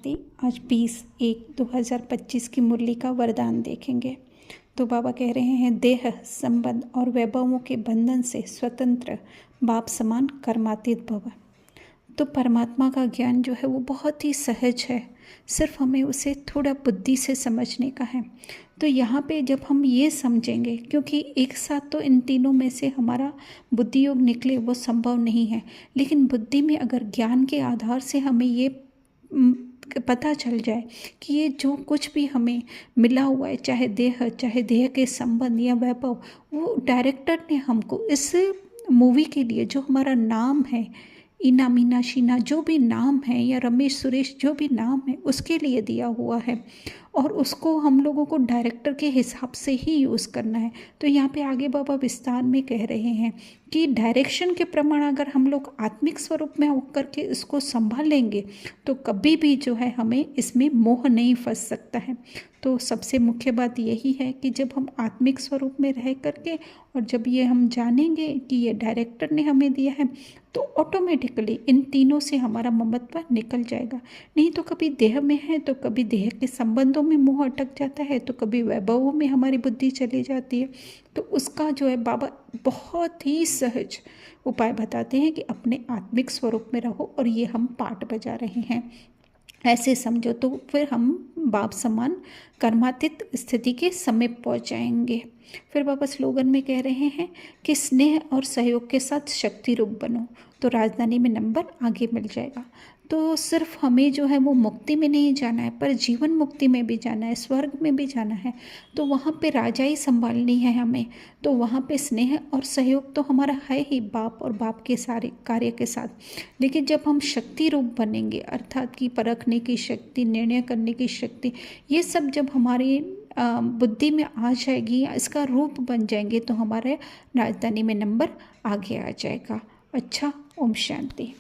शांति। आज 20/1/2025 की मुरली का वरदान देखेंगे। तो बाबा कह रहे हैं, देह संबंध और वैभवों के बंधन से स्वतंत्र बाप समान कर्मातीत भव। तो परमात्मा का ज्ञान जो है वो बहुत ही सहज है, सिर्फ हमें उसे थोड़ा बुद्धि से समझने का है। तो यहाँ पे जब हम ये समझेंगे, क्योंकि एक साथ तो इन तीनों में से हमारा बुद्धि योग निकले वो संभव नहीं है, लेकिन बुद्धि में अगर ज्ञान के आधार से हमें ये पता चल जाए कि ये जो कुछ भी हमें मिला हुआ है, चाहे देह के संबंध या वैभव, वो डायरेक्टर ने हमको इस मूवी के लिए, जो हमारा नाम है, इना मीना शीना जो भी नाम है, या रमेश सुरेश जो भी नाम है, उसके लिए दिया हुआ है, और उसको हम लोगों को डायरेक्टर के हिसाब से ही यूज़ करना है। तो यहाँ पे आगे बाबा विस्तार में कह रहे हैं कि डायरेक्शन के प्रमाण अगर हम लोग आत्मिक स्वरूप में होकर के इसको संभाल लेंगे तो कभी भी जो है हमें इसमें मोह नहीं फंस सकता है। तो सबसे मुख्य बात यही है कि जब हम आत्मिक स्वरूप में रह करके, और जब ये हम जानेंगे कि ये डायरेक्टर ने हमें दिया है, तो ऑटोमेटिकली इन तीनों से हमारा ममत्व निकल जाएगा। नहीं तो कभी देह में है तो कभी देह के संबंधों में मोह अटक जाता है, तो कभी वैभवों में हमारी बुद्धि चली जाती है। तो उसका जो है बाबा बहुत ही सहज उपाय बताते हैं कि अपने आत्मिक स्वरूप में रहो, और ये हम पाठ बजा रहे हैं ऐसे समझो, तो फिर हम बाप समान कर्मातीत स्थिति के समीप पहुंच जाएंगे। फिर बाबा स्लोगन में कह रहे हैं कि स्नेह और सहयोग के साथ शक्ति रूप बनो, तो राजधानी में नंबर आगे मिल जाएगा। तो सिर्फ हमें जो है वो मुक्ति में नहीं जाना है, पर जीवन मुक्ति में भी जाना है, स्वर्ग में भी जाना है। तो वहाँ पे राजाई संभालनी है हमें। तो वहाँ पे स्नेह और सहयोग तो हमारा है ही, बाप और बाप के सारे कार्य के साथ। लेकिन जब हम शक्ति रूप बनेंगे, अर्थात कि परखने की शक्ति, निर्णय करने की शक्ति, ये सब जब हमारी बुद्धि में आ जाएगी या इसका रूप बन जाएंगे, तो हमारे राजधानी में नंबर आगे आ जाएगा। अच्छा, ओम शांति।